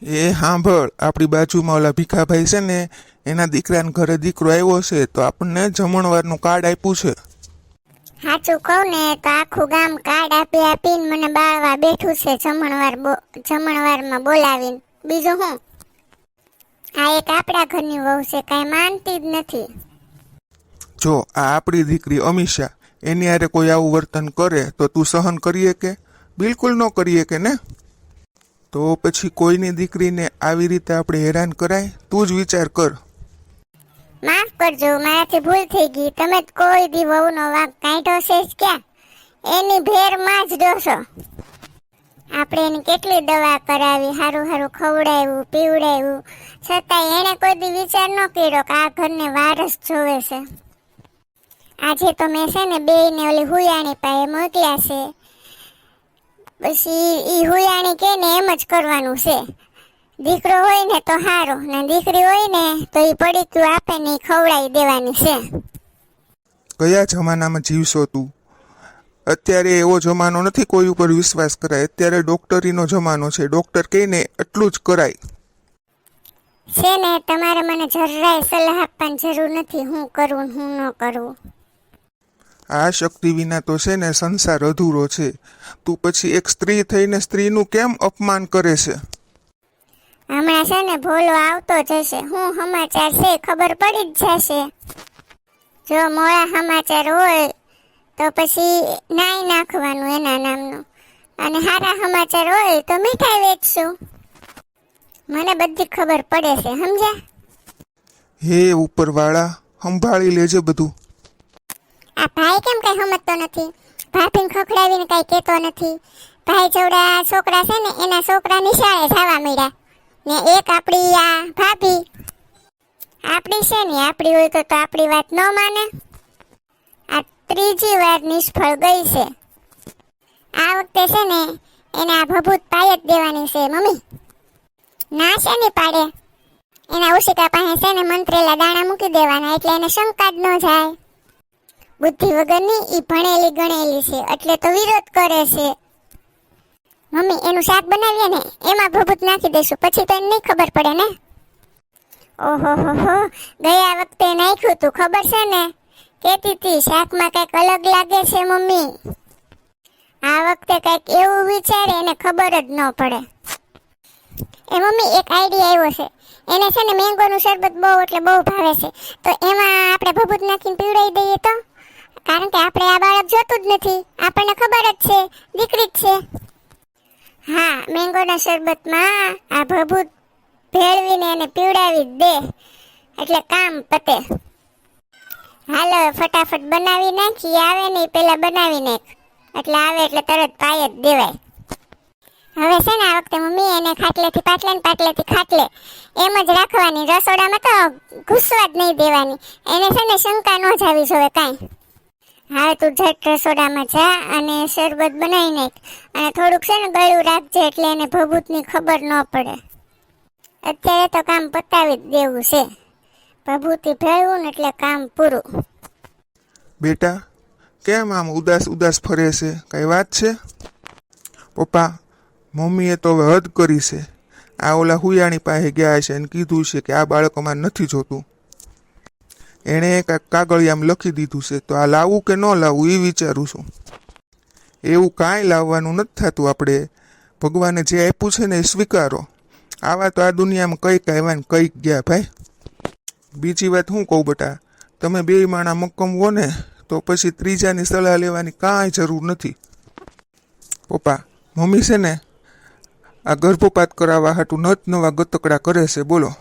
એ સાંભળ, આપણી બાજુમાં ઓલા ભીખાભાઈ છે ને, એના દીકરાને ઘરે દીકરો આવ્યો છે તો આપણને જમણવારનું કાર્ડ આપ્યું છે. સાચું કહું ને તો આખું ગામ કાર્ડ આપી આપીને મને બાળવા બેઠું છે, જમણવારમાં બોલાવીને. બીજું હું, આ એક આપણા ઘરની વહુ છે, કાંઈ માનતી જ નથી. જો આ આપણી દીકરી અમીષા, એની હારે કોઈ આવું વર્તન કરે તો તું સહન કરીએ કે? બિલકુલ ન કરીએ કે ને. તો પછી કોઈની દીકરીને આવી રીતે આપણે હેરાન કરાય? તું જ વિચાર કર. માફ કરજો, મારાથી ભૂલ થઈ ગઈ. તમે જ કોઈ દી વહુનો વાંક કાઢ્યો છે જ ક્યાં? એની ભેરમાં જ ડોસો. આપણે એની કેટલી દવા કરાવી, હારું હારું ખવડાવ્યું પીવડાવ્યું, છતાંય એણે કોઈ દી વિચાર ન કર્યો કે આ ઘરને વારસ જોવે છે. આજે તો મેં છે ને બેયને ઓલી હુયાણી પાસે મોકલ્યા છે. પછી ઈ હુયાણી કે ને એમ જ કરવાનું છે. દીકરો હોય ને તો હારો, ને દીકરી હોય ને તો ઈ પડીકું આપે ને ઈ ખવડાવી દેવાની છે. કયા જમાનામાં જીવશો તું? અત્યારે એવો જમાનો નથી કોઈ ઉપર વિશ્વાસ કરાય. અત્યારે ડોક્ટરીનો જમાનો છે. ડોક્ટર કહે ને એટલું જ કરાય છે ને. તમારે મને જરાય સલાહ આપવાની જરૂર નથી, હું કરું હું ન કરું. આ શક્તિ વિના તો છે ને સંસાર અધૂરો છે. તું પછી એક સ્ત્રી થઈને સ્ત્રીનું કેમ અપમાન કરે છે? હમણાં છે ને ભોલો આવતો જશે. હું સમાચાર છે ખબર પડી જ જશે. જો મોડા સમાચાર હોય તો પછી નાઈ નાખવાનું એના નામનું, અને સારા સમાચાર હોય તો મીઠાઈ વેચશું. મને બધી ખબર પડે છે, સમજ્યા? હે ઉપરવાળા, સંભાળી લેજે બધું. આ ભાઈ કેમ કઈ સમજતો નથી? ભાભીને ખખડાવીને કઈ કહેતો નથી. ભાઈ જોડા છોકરા છે ને એના છોકરા નિશાળે જવા મળ્યા ને એક આપણી આ ભાભી આપણી છે ને, આપણી હોય તો આપણી વાત ન માને. આ ત્રીજી વાર નિષ્ફળ ગઈ છે. આ વખતે છે ને એને આ ભભૂત પાય જ દેવાની છે. મમ્મી ના છે ને પાડે, એના ઉશિકા પાસે છે ને મંત્રેલા દાણા મૂકી દેવાના, એટલે એને શંકા જ ન જાય. બુદ્ધિ વગરની ઈ ભણેલી ગણેલી છે એટલે તો વિરોધ કરે છે. મમ્મી એનું શાક બનાવીએ ને એમાં ભભૂત નાખી દઈશું, પછી તો એને નહીં ખબર પડે ને. ઓહો હો, ગયા વખતે નાખ્યું તું ખબર છે ને? કહેતી હતી શાકમાં કંઈક અલગ લાગે છે મમ્મી. આ વખતે કંઈક એવું વિચારે એને ખબર જ ન પડે. એ મમ્મી એક આઈડિયા આવ્યો છે. એને છે ને મેંગોનું શરબત બહુ એટલે બહુ ભાવે છે, તો એમાં આપણે ભભૂત નાખીને પીવડાવી દઈએ તો? કારણ કે આપણે આ બાળક જોતું જ નથી, આપણને ખબર જ છે દીકરી જ છે. હા, મેંગોના શરબતમાં આ ભભૂત ભેળવીને એને પીવડાવી દે એટલે કામ પતે. હાલો ફટાફટ બનાવી નાખી. આવે નહીં પેલા બનાવી નાખ, એટલે આવે એટલે તરત પાય જ દેવાય. હવે છે ને આ વખતે મમ્મી એને ખાટલેથી પાટલે ને પાટલેથી ખાટલે એમ જ રાખવાની. રસોડામાં તો ઘૂસવા જ નહીં દેવાની. એને છે ને શંકા ન જાવી જોવે કાંઈ. હવે તું ઝટ રસોડામાં જા અને શરબત બનાવી નાખ, અને થોડુંક છે ને ગળ્યું રાખજે એટલે એને ભભૂતની ખબર ન પડે. અત્યારે તો કામ પતાવી જ દેવું છે. ભભૂતી ભેળવું ને એટલે કામ પૂરું. બેટા કેમ આમ ઉદાસ ઉદાસ ફરે છે? કઈ વાત છે? પપ્પા, મમ્મીએ તો હવે હદ કરી છે. આ ઓલા હુયાણી પાસે ગયા છે અને કીધું છે કે આ બાળકોમાં નથી જોતું. એણે કાગળિયામાં લખી દીધું છે, તો આ લાવવું કે ન લાવવું એ વિચારું છું. એવું કાંઈ લાવવાનું નથી થતું. આપણે ભગવાને જે આપ્યું છે ને એ સ્વીકારો. આવા તો આ દુનિયામાં કંઈક આવ્યા ને કંઈક ગયા ભાઈ. બીજી વાત હું કહું બેટા, તમે બે માણા મક્કમ હો ને તો પછી ત્રીજાની સલાહ લેવાની કાંઈ જરૂર નથી. પપ્પા, મમ્મી છે ને આ ગર્ભપાત કરાવવા હાટું નત નવા ગતકડા કરે છે. બોલો,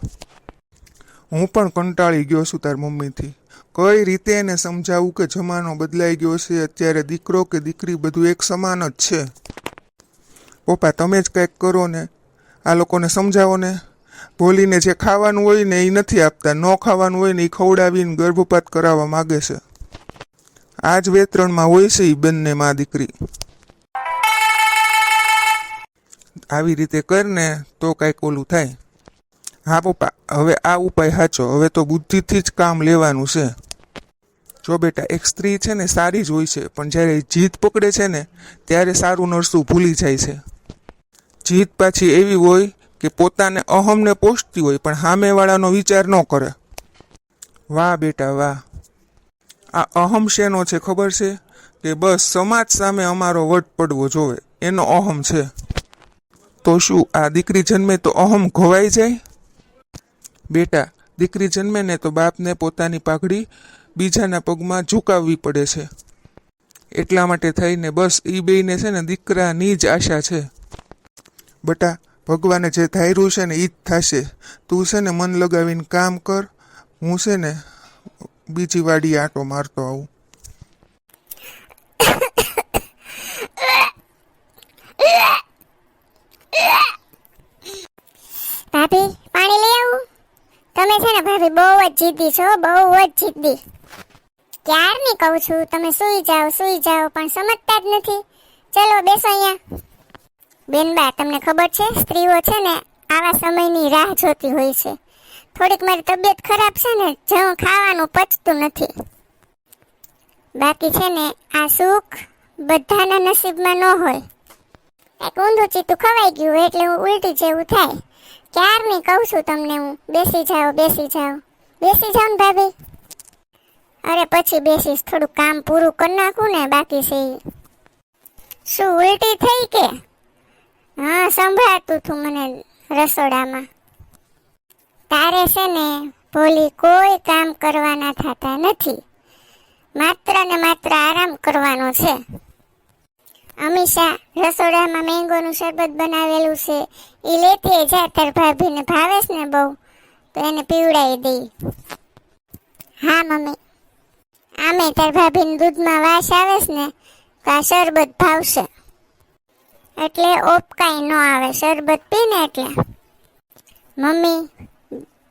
હું પણ કંટાળી ગયો છું તાર મમ્મીથી. કઈ રીતે એને સમજાવું કે જમાનો બદલાઈ ગયો છે, અત્યારે દીકરો કે દીકરી બધું એક સમાન જ છે. પપ્પા તમે જ કંઈક કરો ને, આ લોકોને સમજાવો ને. બોલીને જે ખાવાનું હોય ને એ નથી આપતા, ન ખાવાનું હોય ને એ ખવડાવીને ગર્ભપાત કરાવવા માગે છે. આ જ વેતરણમાં હોય છે એ બંને માં દીકરી. આવી રીતે કરને તો કાંઈક ઓલું થાય. હા પપ્પા, હવે આ ઉપાય સાચો. હવે તો બુદ્ધિથી જ કામ લેવાનું છે. જો બેટા, એક સ્ત્રી છે ને સારી જ હોય છે, પણ જ્યારે જીદ પકડે છે ને ત્યારે સારું નરસું ભૂલી જાય છે. જીદ પાછી એવી હોય કે પોતાને અહમને પોષતી હોય પણ સામેવાળાનો વિચાર ન કરે. વાહ બેટા વાહ. આ અહમ શેનો છે ખબર છે? કે બસ સમાજ સામે અમારો વટ પડવો જોવે, એનો અહમ છે. તો શું આ દીકરી જન્મે તો અહમ ખોવાઈ જાય? બેટા, દીકરી જન્મે ને તો બાપને પોતાની પાઘડી બીજાના પગમાં ઝુકાવવી પડે છે. એટલા માટે થઈને બસ એ બેયને છે ને દીકરાની જ આશા છે. બટા, ભગવાને જે ધાર્યું છે ને એ જ થશે. તું છે ને મન લગાવીને કામ કર. હું છે ને બીજી વાડીએ આંટો મારતો આવું. ભાભી, પાણી લઈ આવું? તમે છે ને ભાભી બહુ જ જીદ્દી છો, બહુ જ જીદ્દી. ક્યારની કહું છું તમે સૂઈ જાઓ પણ સમજતા જ નથી. ચલો બેસો અહીંયા. બેનબા, તમને ખબર છે સ્ત્રીઓ છે ને આવા સમયની રાહ જોતી હોય છે. થોડીક મારી તબિયત ખરાબ છે ને, જવું ખાવાનું પચતું નથી. બાકી છે ને આ સુખ બધાના નસીબમાં ન હોય. એક ઊંધું ચીતું ખવાઈ ગયું હોય એટલે હું ઉલટી જેવું થાય. ક્યારની કહું છું તમને હું, બેસી જાઓ ને ભાભી. અરે પછી બેસીશ, થોડું કામ પૂરું કરી નાખું ને બાકી છે ઈ. શું ઉલટી થઈ કે? હા, સંભળાતું હતું મને રસોડામાં. તારે છે ને ભોલી કોઈ કામ કરવાના થતા નથી, માત્ર ને માત્ર આરામ કરવાનો છે. અમીષા, રસોડામાં મેંગોનું શરબત બનાવેલું છે, એ લેતી જા. તાર ભાભીને ભાવેશ ને બહુ, તો એને પીવડાવી દઈ. હા મમ્મી. આમે તાર ભાભીને દૂધમાં વાસ આવેશ ને તો આ શરબત ભાવશે, એટલે ઓપકાઈ ન આવે શરબત પીને એટલે. મમ્મી,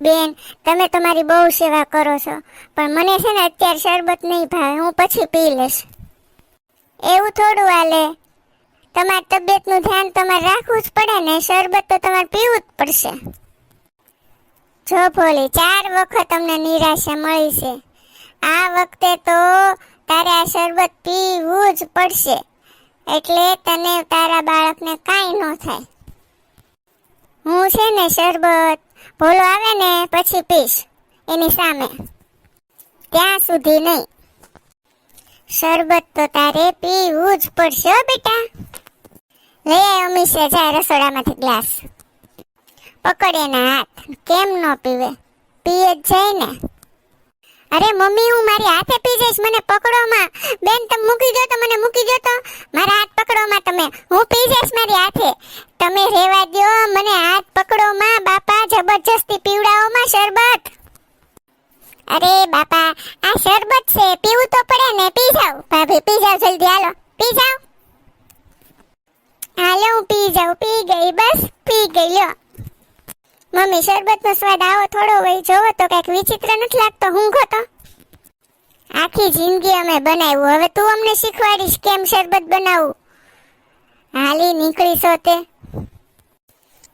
બેન, તમે તમારી બહુ સેવા કરો છો, પણ મને છે ને અત્યારે શરબત નહીં ભાવે, હું પછી પી લઈશ. એવું થોડું હાલે, તમારી તબિયતનું ધ્યાન તમારે રાખવું જ પડે ને. શરબત તો તમારે પીવું જ પડશે. જો ભોલી, 4 વખત તમને નિરાશા મળી છે. આ વખતે તો તારે આ શરબત પીવું જ પડશે, એટલે તને તારા બાળકને કાંઈ ન થાય. હું છે ને શરબત ભોલો આવે ને પછી પીશ એની સામે, ત્યાં સુધી નહીં. શરબત તો તારે પીવું જ પડશે હો બેટા. લઈ આવ અમીષા, જા રસોડામાંથી ગ્લાસ. પકડ એના હાથ. કેમ ન પીવે? પીએ જ જાય ને. અરે મમ્મી, હું મારી હાથે પી જઈશ, મને પકડોમાં. બેન, તમે મૂકી દો તો મને મૂકી દો તો. મારા હાથ પકડોમાં તમે, હું પી જઈશ મારી હાથે. તમે રહેવા દો, મને હાથ પકડોમાં. બાપા, જબરજસ્તી પીવડાવોમાં શરબત. અરે બાપા, આ શરબત છે, પીવું તો પડે ને. પી જાવ ભાભી, પી જાવ જલ્દી, હાલો પી જાવ. હાલો, હું પી જાઉં. પી ગઈ, બસ પી ગઈ. લ્યો મમ્મી, શરબતનો સ્વાદ આવો થોડો હોય, જોવો તો કઈક વિચિત્ર નથી લાગતો? ઊંઘો તો. આખી જિંદગી અમે બનાવ્યું, હવે તું અમને શીખવાડીશ કેમ શરબત બનાવવું? હાલી નીકળી છો તે.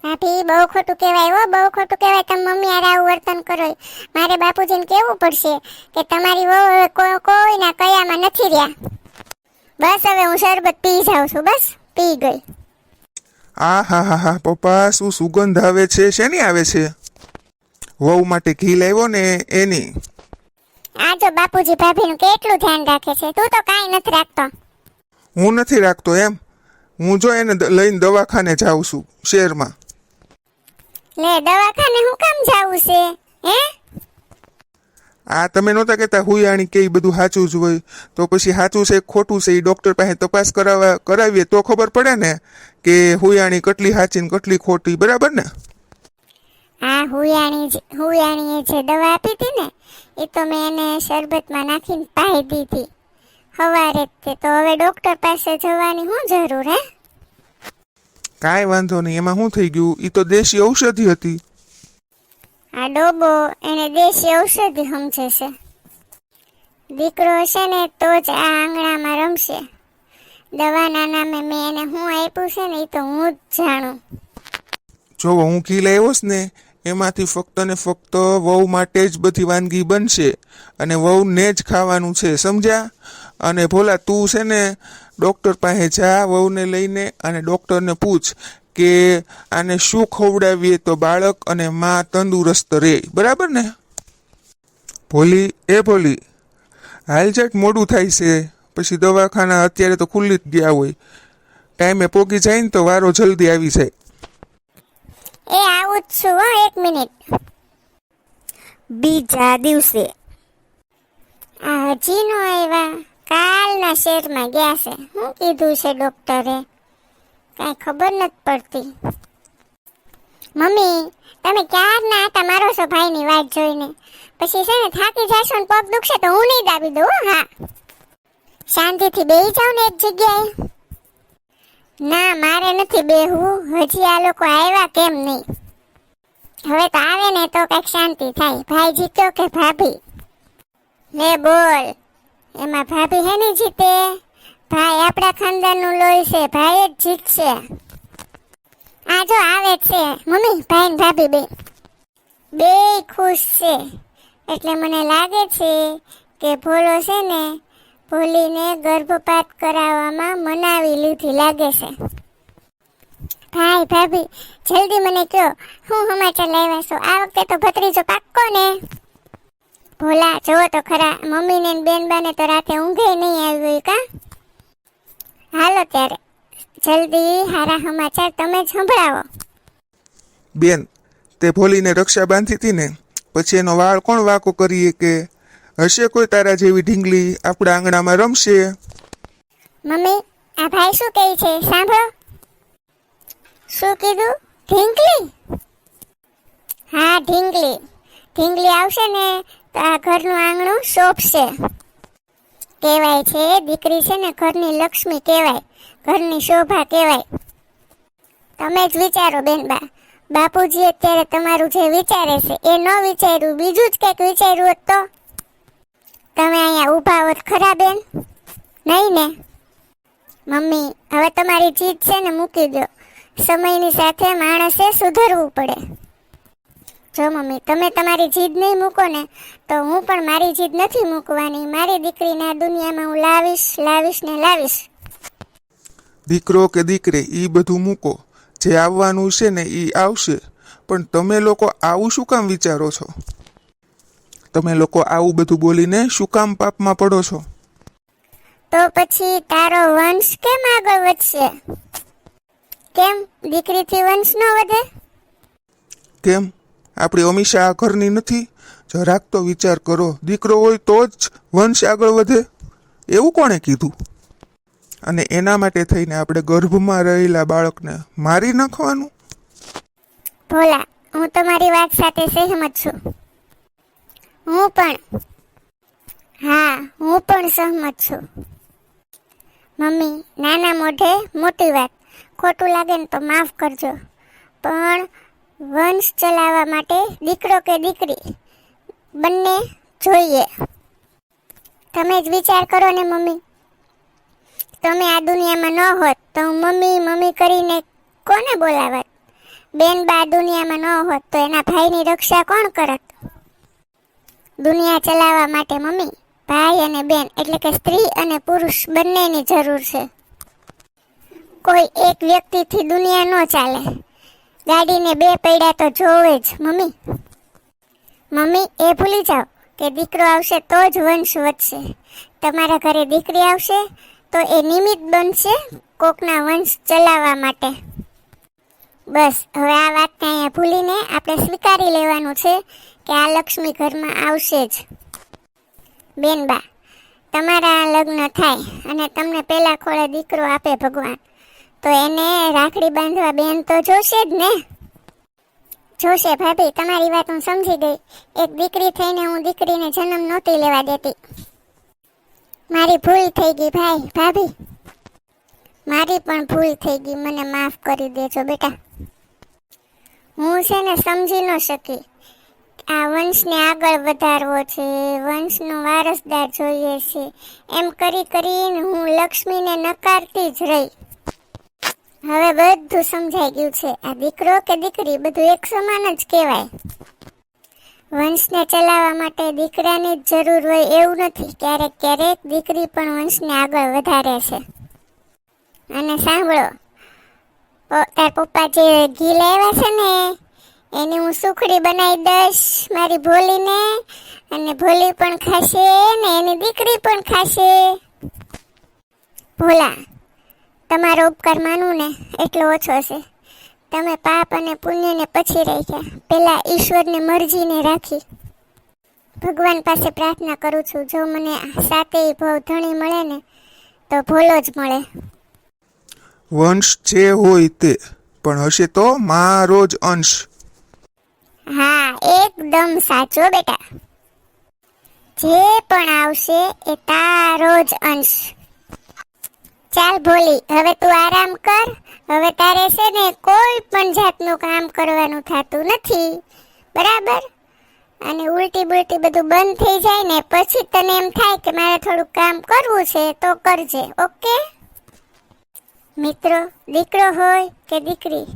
ભાભી, બહુ ખોટું કહેવાય હો, બહુ ખોટું કહેવાય. તમે મમ્મી હારે આવું વર્તન કરો. મારે બાપુજીને કહેવું પડશે કે તમારી વહુ હવે કોઈના કયામાં નથી રહ્યા. બસ હવે હું શરબત પી જાઉં છું, બસ પી ગઈ. આ હા હા હા પપ્પા, શું સુગંધ આવે છે! શેની આવે છે? વહુ માટે ઘી લાવ્યો ને એની. આ જો બાપુજી ભાભીનું કેટલું ધ્યાન રાખે છે, તું તો કાંઈ નથી રાખતો. હું નથી રાખતો એમ? હું જો એને લઈને દવાખાને જાઉં છું શહેરમાં. લે, દવાખાને હું કામ જાવું છે હે? આ તમે નહોતા કહેતા હુયાણી કે ઈ બધું સાચું જ હોય, તો પછી સાચું છે ખોટું છે એ ડૉક્ટર પાસે તપાસ કરાવીએ તો ખબર પડે ને કે હુયાણી કેટલી સાચી ને કેટલી ખોટી, બરાબર ને? આ હુયાણીએ જે દવા આપી હતી ને, એ તો મેં એને શરબતમાં નાખીને પાઈ દીધી સવારે જ. તો હવે ડૉક્ટર પાસે જવાની શું જરૂર હે? કાંઈ વાંધો નહીં, એમાં શું થઈ ગયું? એ તો દેશી ઔષધિ હતી. આ ડોબો એને દેશી ઔષધિ સમજે છે. દીકરો હશે ને તો જ આ આંગણામાં રમશે. દવાના નામે મેં એને શું આપ્યું છે ને એ તો હું જ જાણું. જો હું ઘી લાવ્યો ને એમાંથી ફક્ત ને ફક્ત વહુ માટે જ બધી વાનગી બનશે અને વહુને જ ખાવાનું છે, સમજ્યા? અને ભોલા, તું છે ને ડૉક્ટર પાસે જા વહુને લઈને અને ડૉક્ટરને પૂછ કે આને શું ખવડાવીએ તો બાળક અને માં તંદુરસ્ત રહે, બરાબર ને? ભોલી હાલ જાટ, મોડું થાય છે, પછી દવાખાના અત્યારે તો ખુલ્લી જ ગયા હોય, ટાઈમે પોગી જાય ને તો વારો જલ્દી આવી જાય. એ આવું જ છું હો, 1 મિનિટ. બીજા દિવસે આ હજી નો આવ્યા, કાલના શહેરમાં ગયા છે. શું કીધું છે ડોક્ટરે? કાંઈ ખબર નથી પડતી. મમ્મી, તમે ક્યારના આટા મારો છો ભાઈની વાત જોઈને. પછી છે ને થાકી જાશો ને પગ દુખશે તો હું નહીં દાબી દઉં. હા, શાંતિથી બેસી જાવ ને એક જગ્યાએ. ના, મારે નથી બેહવું. હજી આ લોકો આવ્યા કેમ નહીં? હવે તો આવે ને તો કઈક શાંતિ થાય. ભાઈ જીત્યો કે ભાભી? લે બોલ. એમાં ભાભી હે નહીં જીતે. ભાઈ આપણા ખાનદાનનું લોહી છે, ભાઈ જ જીતશે. આ જો આવે જ છે મમ્મી, ભાઈ ને ભાભી બે ખુશ છે. એટલે મને લાગે છે કે ભોલો છે ને ભોલીને ગર્ભપાત કરાવવામાં મનાવી લીધી લાગે છે. ભાઈ ભાભી જલ્દી મને કહો, હું સમાચાર લાવ્યા છો? આ વખતે તો ભત્રીજો પાક્કો ને? ભોલા જોવો તો ખરા, મમ્મીને ને બેનબાને તો રાતે ઊંઘે નહીં આવી હોય કા? હાલો ત્યારે જલ્દી હારા સમાચાર તમે જ સંભળાવો. બેન, તે ભોલીને રક્ષા બાંધી હતી ને, પછી એનો વાળ કોણ વાકો કરીએ કે હશે કોઈ તારા જેવી ઢીંગલી આપણા આંગણામાં રમશે? મમ્મી, આ ભાઈ શું કહે છે સાંભળો. શું કીધું? ઢીંગલી? હા, ઢીંગલી આવશે ને તો આ ઘરનું આંગણું શોભશે. કહેવાય છે દીકરી છે ને ઘરની લક્ષ્મી કહેવાય, ઘરની શોભા કહેવાય. તમે જ વિચારો બેનબા, બાપુજી અત્યારે તમારું જે વિચારે છે એ ન વિચાર્યું, બીજું જ કંઈક વિચાર્યું હોત તો તમે અહીંયા ઊભા હોત ખરા બેન? નહીં ને? મમ્મી, હવે તમારી જીદ છે ને મૂકી દો. સમયની સાથે માણસે સુધરવું પડે. જો મમ્મી, તમે તમારી જીદ નહીં મૂકો ને તો હું પણ મારી જીદ નથી મૂકવાની. મારી દીકરીને આ દુનિયામાં હું લાવીશ. દીકરો કે દીકરી એ બધું મૂકો, જે આવવાનું છે ને એ આવશે. પણ તમે લોકો આવું શું કામ વિચારો છો? તમે લોકો આવું બધું બોલીને શું કામ પાપમાં પડો છો? તો પછી તારો વંશ કેમ આગળ વધશે? કેમ દીકરીથી વંશ ન વધે? કેમ આપણી અમીષા આ ઘરની નથી? જરાક તો વિચાર કરો. દીકરો હોય તો જ વંશ આગળ વધે એવું કોણે કીધું? અને એના માટે થઈને આપણે ગર્ભમાં રહેલા બાળકને મારી નાખવાનું? ભોલા, હું તમારી વાત સાથે સહેમત છું. હું પણ સહમત છું. મમ્મી, નાના મોઢે મોટી વાત. ખોટું લાગે ને તો માફ કરજો, પણ વંશ ચલાવવા માટે દીકરો કે દીકરી બંને જોઈએ. તમે જ વિચાર કરો ને મમ્મી. તમે આ દુનિયામાં ન હોત તો હું મમ્મી કરીને કોને બોલાવત? બેનબા દુનિયામાં ન હોત તો એના ભાઈની રક્ષા કોણ કરત? દુનિયા ચલાવવા માટે મમ્મી, ભાઈ અને બેન એટલે કે સ્ત્રી અને પુરુષ બંનેની જરૂર છે. કોઈ એક વ્યક્તિથી દુનિયા ન ચાલે. ગાડીને 2 પૈડા તો જોવે જ મમ્મી. એ ભૂલી જાઓ કે દીકરો આવશે તો જ વંશ વધશે. તમારા ઘરે દીકરી આવશે તો એ નિમિત્ત બનશે કોકના વંશ ચલાવવા માટે. બસ હવે આ વાતને અહીંયા ભૂલીને આપણે સ્વીકારી લેવાનું છે કે આ લક્ષ્મી ઘરમાં આવશે જ. બેનબા, તમારા લગ્ન થાય અને તમને પહેલા ખોળે દીકરો આપે ભગવાન, તો એને રાખડી બાંધવા બેન તો જોશે જ ને? જોશે ભાભી, તમારી વાત હું સમજી ગઈ. એક દીકરી થઈને હું દીકરીને જન્મ નહોતી લેવા દેતી. મારી ભૂલ થઈ ગઈ ભાભી. મારી પણ ભૂલ થઈ ગઈ, મને માફ કરી દેજો બેટા. હું છે ને સમજી ન શકી. આ વંશને આગળ વધારવો છે, વંશનો વારસદાર જોઈએ છે, એમ કરીને હું લક્ષ્મીને નકારતી જ રહી. હવે બધું સમજાઈ ગયું છે. આ દીકરો કે દીકરી બધું એક સમાન જ કહેવાય. વંશને ચલાવવા માટે દીકરાની જ જરૂર હોય એવું નથી. ક્યારેક દીકરી પણ વંશને આગળ વધારે છે. અને સાંભળો, તાર પપ્પા જે ઘી લાવ્યા છે ને એની હું સુખડી બનાવી દઈશ મારી ભોલીને, અને ભોલી પણ ખાશે ને એની દીકરી પણ ખાશે. ભોલા, તમારો ઉપકાર માનવું ને એટલો ઓછો છે. તમે પાપ અને પુણ્યને પછી રાખ્યા, પેલા ઈશ્વરની મરજીને રાખી. ભગવાન પાસે પ્રાર્થના કરું છું, જો મને સાતેય ભવ ધણી મળે ને તો ભોલો જ મળે. વંશ જે હોય તે, પણ હશે તો મારો જ અંશ. હા, એકદમ સાચો બેટા. જે પણ આવશે એ તારો જ અંશ. ચાલ ભોલી, હવે તું આરામ કર. હવે તારે છે ને કોઈ પણ જાતનું કામ કરવાનું થતું નથી, બરાબર? અને ઉલટી બુલટી બધું બંધ થઈ જાય ને પછી તને એમ થાય કે મારે થોડું કામ કરવું છે તો કરજે, ઓકે? મિત્રો, દીકરો હોય કે દીકરી,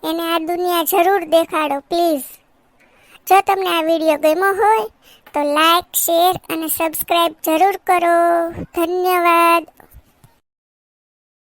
એને આ દુનિયા જરૂર દેખાડો પ્લીઝ. જો તમને આ વિડીયો ગમ્યો હોય તો લાઈક, શેર અને સબસ્ક્રાઇબ જરૂર કરો. ધન્યવાદ.